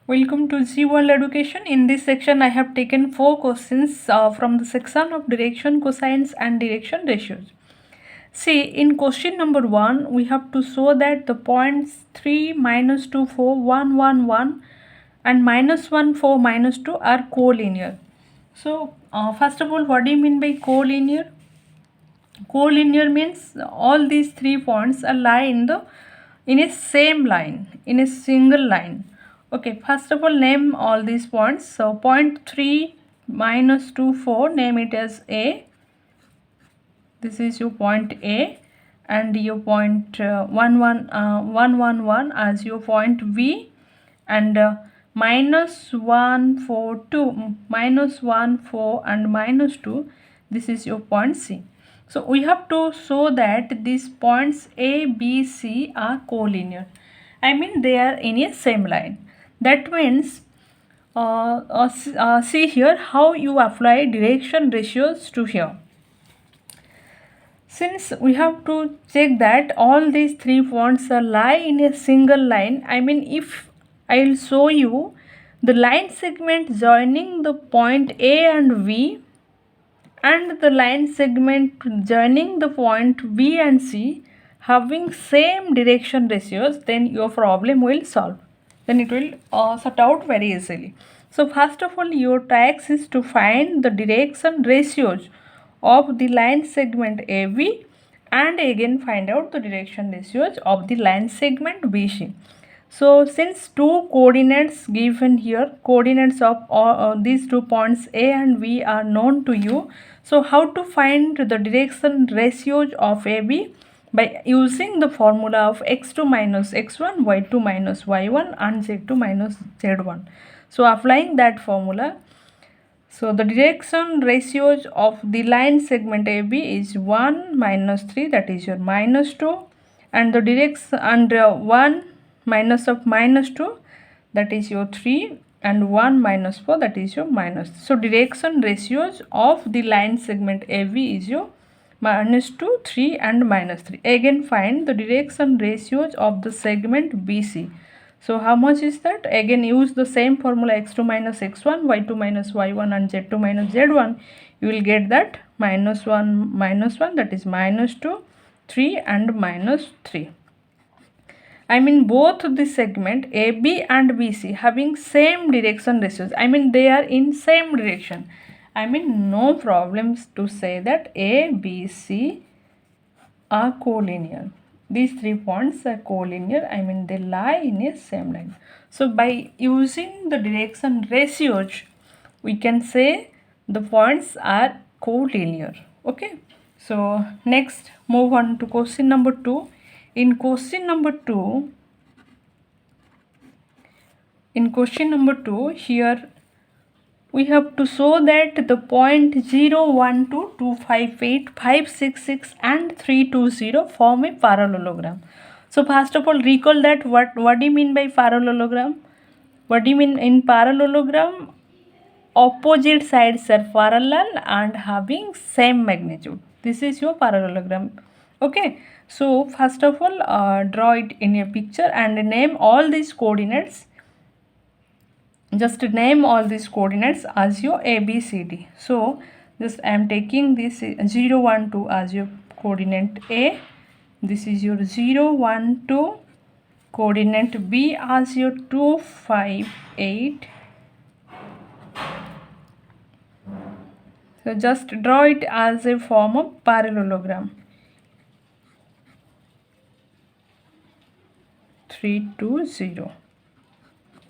Welcome to G World Education. In this section, I have taken 4 questions from the section of direction, cosines, and direction ratios. See, in question number 1, we have to show that the points 3, minus 2, 4, 1, 1, 1 and minus 1, 4, minus 2 are collinear. So, first of all, what do you mean by collinear? Collinear means all these 3 points are lie in a same line, in a single line. Okay, first of all, name all these points. So point 3 minus 2 4, name it as A. This is your point A, and your point 1 1 as your point B, and minus 1 4 2, minus 1 4 and minus 2, this is your point C. So we have to show that these points A, B, C are collinear. I mean they are in a same line. That means see here how you apply direction ratios to here. Since we have to check that all these 3 points are lie in a single line, I mean if I will show you the line segment joining the point A and V and the line segment joining the point B and C having same direction ratios, then your problem will solve. Then it will sort out very easily. So first of all, your task is to find the direction ratios of the line segment AB and again find out the direction ratios of the line segment BC. So since two coordinates given here, coordinates of these 2 points A and B are known to you. So how to find the direction ratios of AB? By using the formula of x2 minus x1, y2 minus y1 and z2 minus z1. So applying that formula, so the direction ratios of the line segment AB is 1 minus 3, that is your minus 2, and the direction and 1 minus of minus 2, that is your 3, and 1 minus 4, that is your minus. So direction ratios of the line segment AB is your minus 2, 3 and minus 3. Again find the direction ratios of the segment BC. So how much is that? Again use the same formula x2 minus x1, y2 minus y1 and z2 minus z1. You will get that minus 1, that is minus 2, 3 and minus 3. I mean both the segment AB and BC having same direction ratios. I mean they are in same direction. I mean no problems to say that A, B, C are collinear. These 3 points are collinear. I mean they lie in a same line. So by using the direction ratios, we can say the points are collinear. Okay. So next move on to question number 2. In question number 2, here we have to show that the point 0, 1, 2, 2, 5, 8, 5, 6, 6 and 3, 2, 0 form a parallelogram. So first of all, recall that what do you mean by parallelogram? What do you mean in parallelogram? Opposite sides are parallel and having same magnitude. This is your parallelogram. Okay. So first of all, draw it in a picture and name all these coordinates. Just name all these coordinates as your A, B, C, D. So just I am taking this 0, 1, 2 as your coordinate A. This is your 0, 1, 2. Coordinate B as your 2, 5, 8. So just draw it as a form of parallelogram. 3, 2, 0.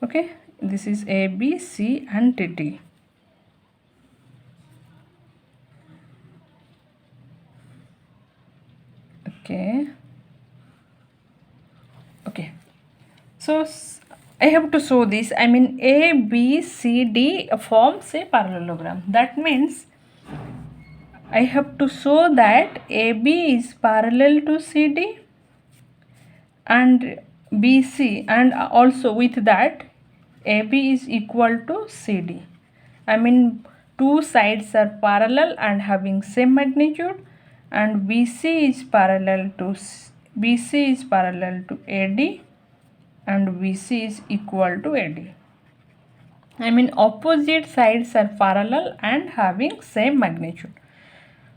Okay. This is A, B, C and D. Okay. So I have to show this. I mean A, B, C, D forms a parallelogram. That means I have to show that AB is parallel to CD and BC, and also with that AB is equal to CD. I mean two sides are parallel and having same magnitude, and BC is parallel to AD and BC is equal to AD. I mean opposite sides are parallel and having same magnitude.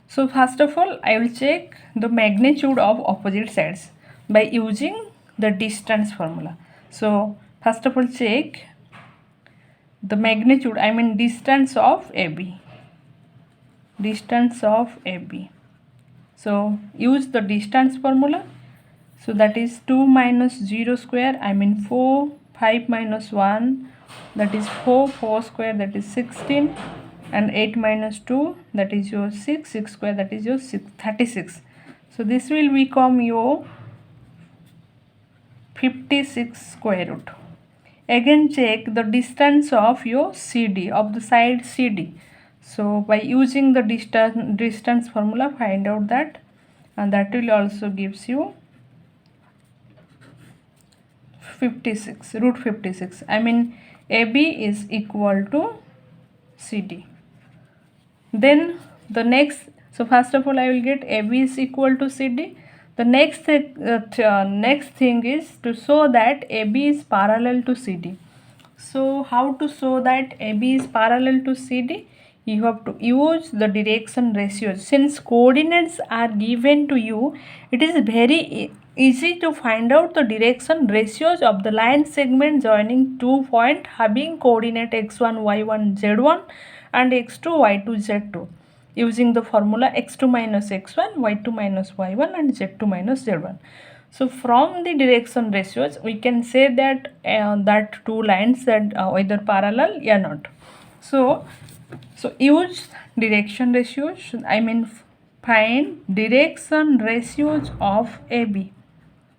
So first of all, I will check the magnitude of opposite sides by using the distance formula. So first of all, check the magnitude, I mean distance of AB. Distance of AB. So use the distance formula. So that is 2 minus 0 square, I mean 4, 5 minus 1, that is 4, 4 square, that is 16, and 8 minus 2, that is your 6, 6 square, that is your 36. So this will become your 56 square root. Again check the distance of your CD, of the side CD. So by using the distance formula, find out that, and that will also gives you 56, root 56. I mean AB is equal to CD. Then the next, so first of all I will get AB is equal to CD. The next next thing is to show that AB is parallel to CD. So how to show that AB is parallel to CD? You have to use the direction ratios. Since coordinates are given to you, it is very easy to find out the direction ratios of the line segment joining two points having coordinate x1, y1, z1 and x2, y2, z2 using the formula x2 minus x1, y2 minus y1 and z2 minus z1. So from the direction ratios, we can say that that two lines that either parallel or not. So use direction ratios. I mean find direction ratios of AB.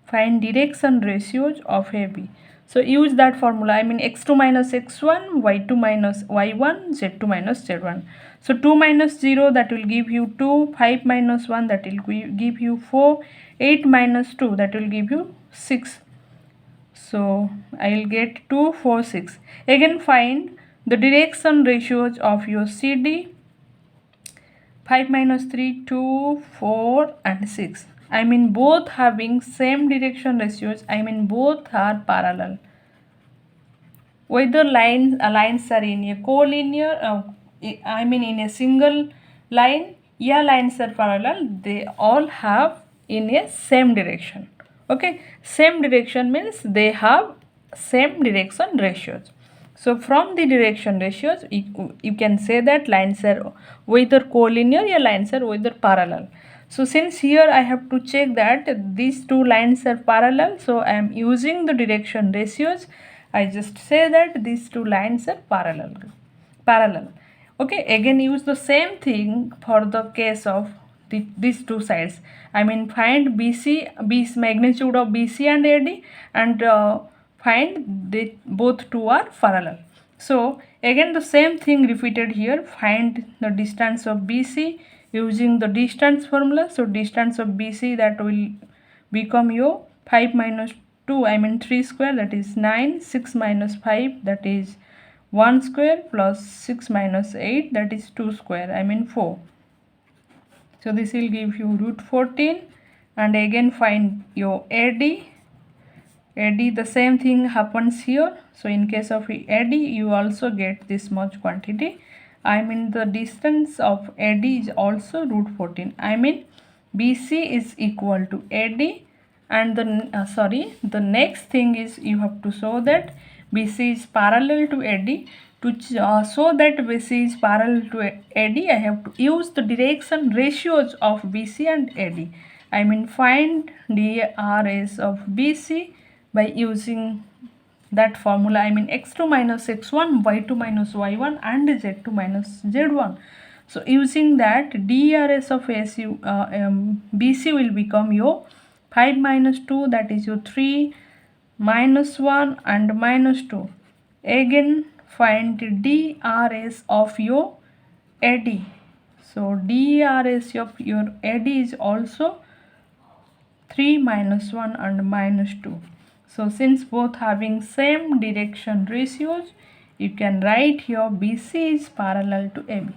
Find direction ratios of AB. So use that formula. I mean x2 minus x1, y2 minus y1, z2 minus z1. So 2 minus 0, that will give you 2, 5 minus 1, that will give you 4, 8 minus 2, that will give you 6. So I will get 2, 4, 6. Again find the direction ratios of your CD. 5 minus 3, 2, 4 and 6. I mean both having same direction ratios. I mean both are parallel. Whether lines are in a collinear, I mean in a single line, lines are parallel, they all have in a same direction. Okay, same direction means they have same direction ratios. So from the direction ratios, you can say that lines are whether collinear or lines are whether parallel. So since here I have to check that these two lines are parallel, so I am using the direction ratios. I just say that these two lines are parallel. Okay, again use the same thing for the case of these two sides. I mean find BC magnitude of BC and AD, and find they both two are parallel. So again the same thing repeated here. Find the distance of BC using the distance formula. So distance of BC, that will become your 5 minus 2, I mean 3 square, that is 9, 6 minus 5, that is 1 square, plus 6 minus 8, that is 2 square, I mean 4. So this will give you root 14, and again find your AD. The same thing happens here. So in case of AD, you also get this much quantity. I mean the distance of AD is also root 14. I mean BC is equal to AD, and the next thing is you have to show that BC is parallel to AD. To show that BC is parallel to AD, I have to use the direction ratios of BC and AD. I mean find d.rs of BC by using that formula. I mean x2 minus x1, y2 minus y1 and z2 minus z1. So using that, d.rs of BC will become your 5 minus 2, that is your 3, minus 1 and minus 2. Again find d.rs of your AD. So d.rs of your AD is also 3, minus 1 and minus 2. So since both having same direction ratios, you can write here BC is parallel to AB.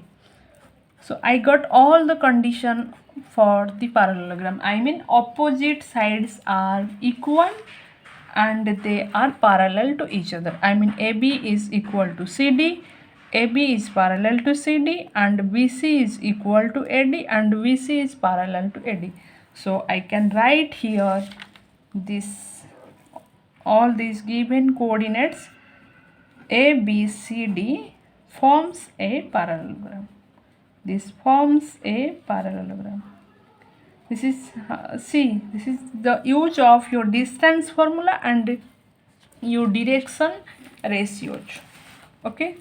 So I got all the condition for the parallelogram. I mean opposite sides are equal and they are parallel to each other. I mean AB is equal to CD, AB is parallel to CD, and BC is equal to AD, and VC is parallel to AD. So I can write here this, all these given coordinates A, B, C, D forms a parallelogram. This forms a parallelogram. This is see, this is the use of your distance formula and your direction ratios. Okay,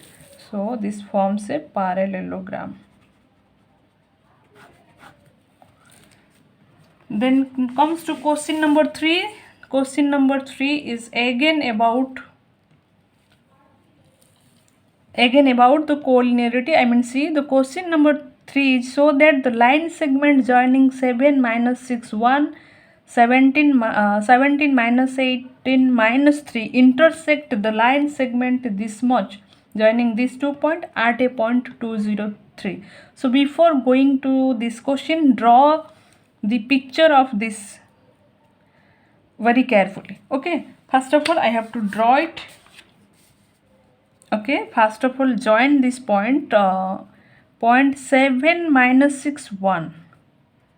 so this forms a parallelogram. Then comes to question number 3. Question number 3 is again about the collinearity. I mean, see, the question number 3 is so that the line segment joining 7 minus 6 1 17 minus 18 minus 3 intersect the line segment this much joining these 2 points at a point 203. So before going to this question, draw the picture of this very carefully. Okay, first of all I have to draw it. Okay, first of all join this point, point 7 minus 6 1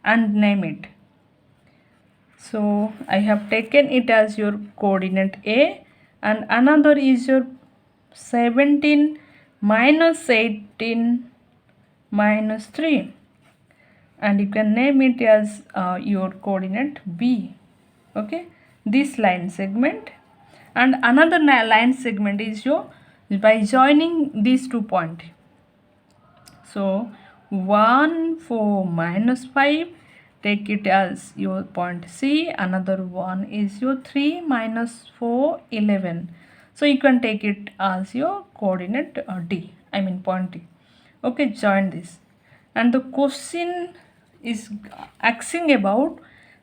and name it. So I have taken it as your coordinate A, and another is your 17 minus 18 minus 3, and you can name it as your coordinate B. Okay, this line segment, and another line segment is your by joining these 2 points. So 1 4 minus 5, take it as your point C. Another one is your 3 minus 4 11. So you can take it as your coordinate D. I mean point D. Okay, join this. And the question is asking about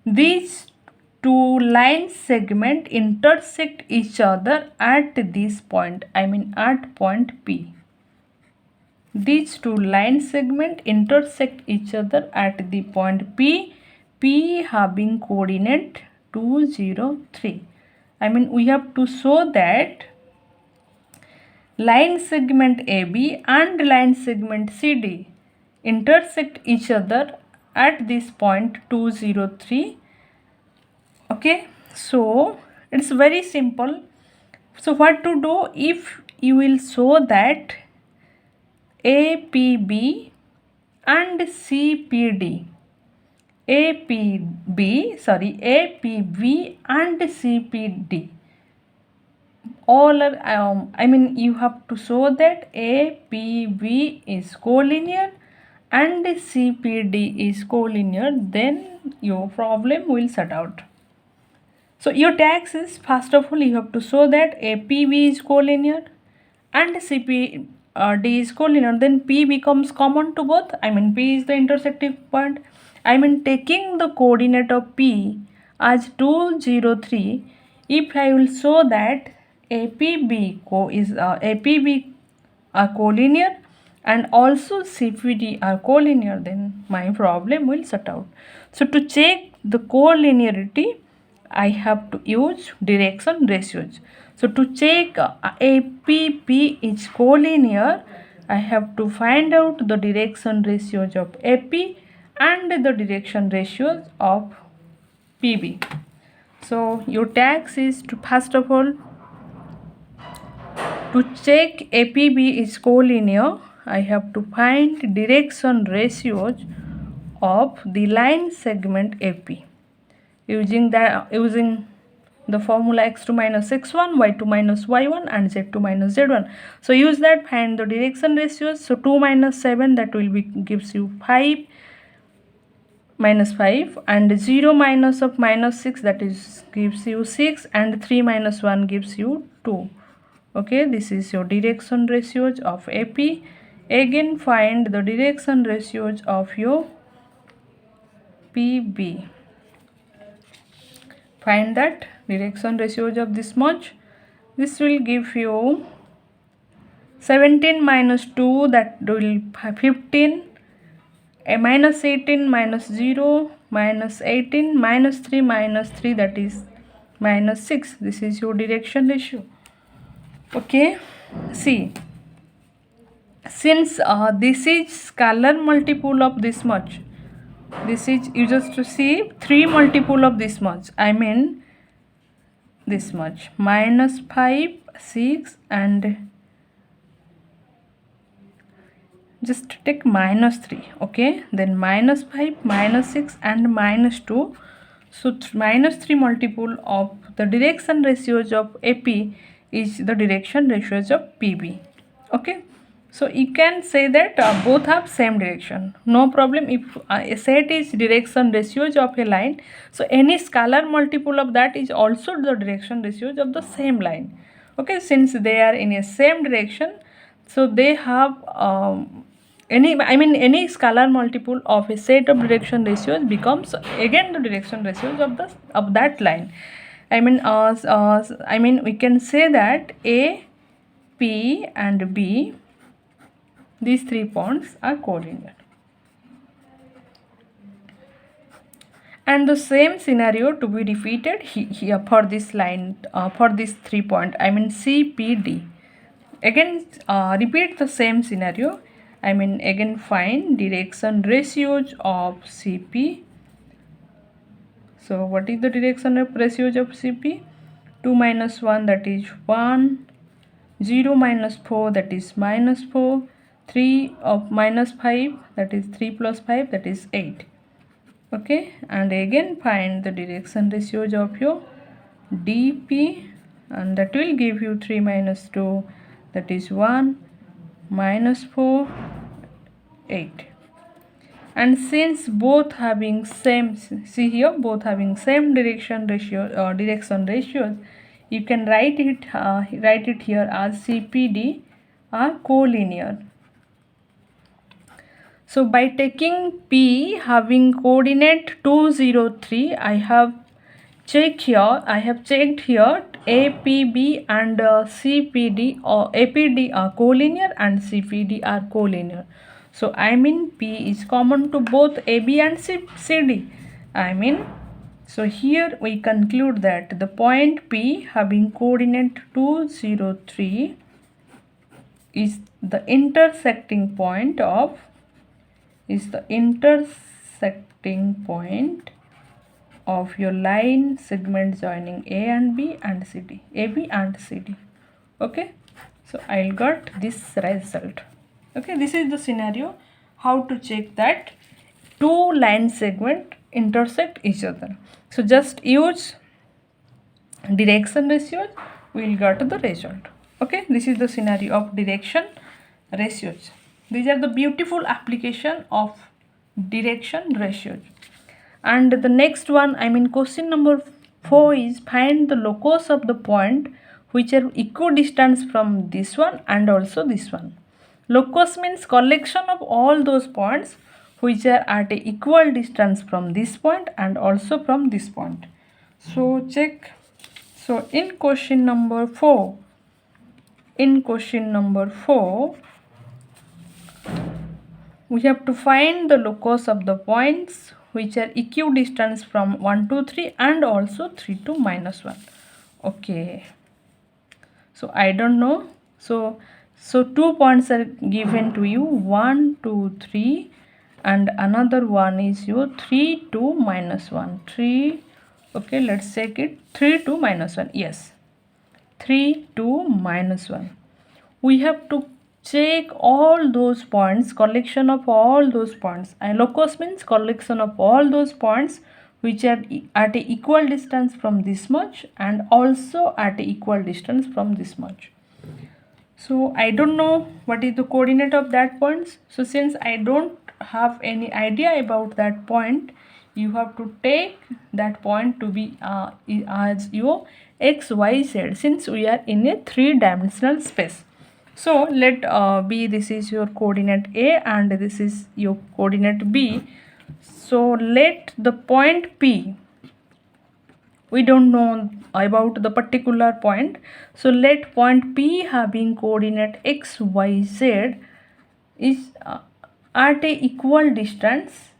these 2 line segment intersect each other at this point. I mean at point P. These 2 line segment intersect each other at the point P, P having coordinate 203. I mean we have to show that line segment AB and line segment CD intersect each other at this point 203. Okay, so it's very simple. So what to do? If you will show that APB and CPD, APB and CPD, all are, I mean you have to show that APB is collinear and CPD is collinear, then your problem will set out. So your task is, first of all you have to show that APB is collinear and CPD is collinear, then P becomes common to both. I mean P is the intersecting point. I mean taking the coordinate of P as 203, if I will show that APB are collinear and also CPD are collinear, then my problem will set out. So to check the collinearity, I have to use direction ratios. So to check APP is collinear, I have to find out the direction ratios of AP and the direction ratios of PB. So your task is to, first of all, to check APB is collinear, I have to find direction ratios of the line segment AP using the formula x2 minus x1, y2 minus y1 and z2 minus z1. So use that, find the direction ratios. So 2 minus 7, that will be gives you 5 minus 5, and 0 minus of minus 6, that is gives you 6, and 3 minus 1 gives you 2. Okay, this is your direction ratios of AP. Again find the direction ratios of your PB. Find that direction ratios of this much. This will give you 17 minus 2, that will 15, minus 18 minus 0 minus 18 minus 3 minus 3, that is minus 6. This is your direction ratio. Okay, see, since this is scalar multiple of this much, this is, you just to see 3 multiple of this much, I mean this much, minus 5, 6 and just take minus 3. Okay, then minus 5, minus 6 and minus 2. So minus 3 multiple of the direction ratios of AP is the direction ratios of PB. Okay, so you can say that both have same direction, no problem. If a set is direction ratios of a line, so any scalar multiple of that is also the direction ratios of the same line. Okay, since they are in a same direction, so they have any scalar multiple of a set of direction ratios becomes again the direction ratios of that line. We can say that A, P and B, these 3 points are collinear. And the same scenario to be repeated here for this line, for this 3 point, C, P, D. Again repeat the same scenario. Again find direction ratios of CP. So what is the direction of ratios of CP? 2 minus 1, that is 1. 0 minus 4, that is minus 4. 3 of minus 5, that is 3 plus 5, that is 8. Okay, and again find the direction ratios of your DP, and that will give you 3 minus 2, that is 1, minus 4, 8. And since both having same, see here, both having same direction ratios, you can write it here as CPD are collinear. So by taking P having coordinate 2, 0, 3, I have checked here APB and CPD or APD are collinear and CPD are collinear. So P is common to both AB and CD. So here we conclude that the point P having coordinate 2, 0, 3 is the intersecting point of your line segment joining A and B and CD, AB and CD. Okay, so I'll got this result. Okay, this is the scenario how to check that 2 line segment intersect each other. So just use direction ratios, we'll get the result. Okay, this is the scenario of direction ratios. These are the beautiful application of direction ratios. And the next one, question number 4 is find the locus of the point which are equidistant from this one and also this one. Locus means collection of all those points which are at a equal distance from this point and also from this point. So check. So in question number 4, we have to find the locus of the points which are equidistant from 1 to 3 and also 3 to minus 1. Okay, so I don't know. So 2 points are given to you, 1, 2, 3, and another one is your 3 to minus 1. 3, okay, let's check it. 3 to minus 1, yes, 3 to minus 1. We have to check all those points, collection of all those points. And locus means collection of all those points which are at a equal distance from this much and also at a equal distance from this much. So I don't know what is the coordinate of that points. So since I don't have any idea about that point, you have to take that point to be as your x, y, z, since we are in a 3-dimensional space. So let B, this is your coordinate A and this is your coordinate B. So let the point P, we don't know about the particular point. So let point P having coordinate x, y, z is at a equal distance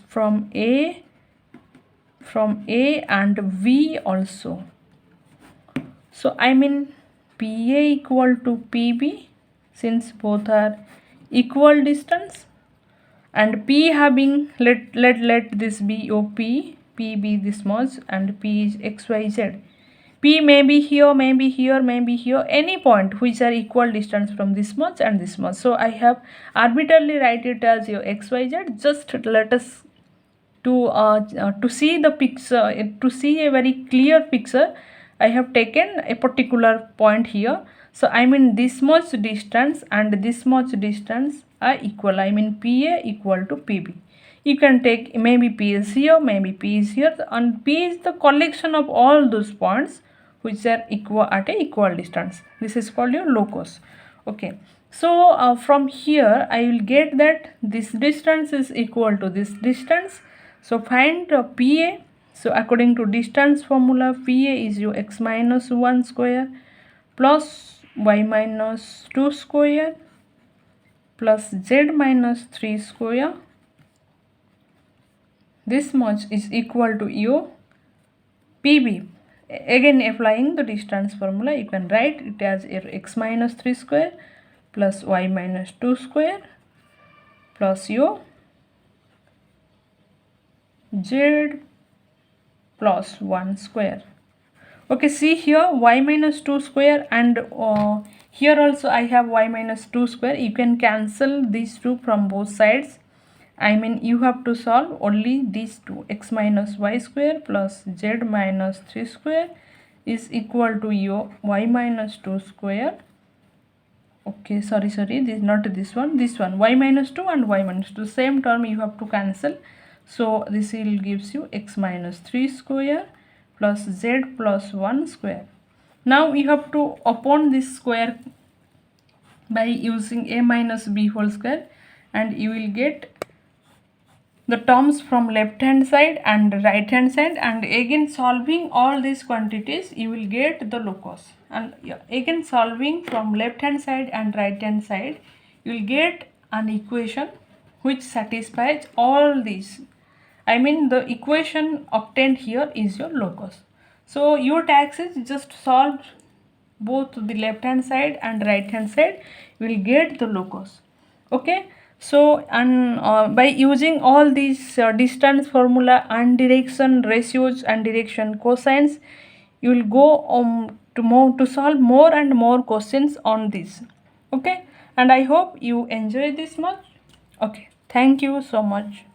from A from A and V also. So I mean PA equal to PB, since both are equal distance, and P having, let this be your P be this much, and P is XYZ. P may be here, maybe here, maybe here, any point which are equal distance from this much and this much. So I have arbitrarily write it as your XYZ. Just let us to see the picture, to see a very clear picture, I have taken a particular point here. So I mean this much distance and this much distance are equal. I mean PA equal to PB. You can take maybe P is here, maybe P is here, and P is the collection of all those points which are equal at a equal distance. This is called your locus. Okay. So from here I will get that this distance is equal to this distance. So find PA. So according to distance formula, PA is your x minus 1 square plus y minus 2 square plus z minus 3 square. This much is equal to your PB. Again applying the distance formula, you can write it as x minus 3 square plus y minus 2 square plus your z plus 1 square. Okay, see here y minus 2 square, and here also I have y minus 2 square. You can cancel these two from both sides. I mean you have to solve only these two. X minus y square plus z minus 3 square is equal to your y minus 2 square. Okay, sorry, this not this one, y minus 2 and y minus 2, same term you have to cancel. So this will gives you x minus 3 square plus z plus 1 square. Now you have to upon this square by using a minus b whole square, and you will get the terms from left hand side and right hand side, and again solving all these quantities you will get the locus, and again solving from left hand side and right hand side you will get an equation which satisfies all these. I mean the equation obtained here is your locus. So your task is just solve both the left hand side and right hand side, you will get the locus. Okay. So and by using all these distance formula and direction ratios and direction cosines, you will go to solve more and more questions on this. Okay, and I hope you enjoy this much. Okay, thank you so much.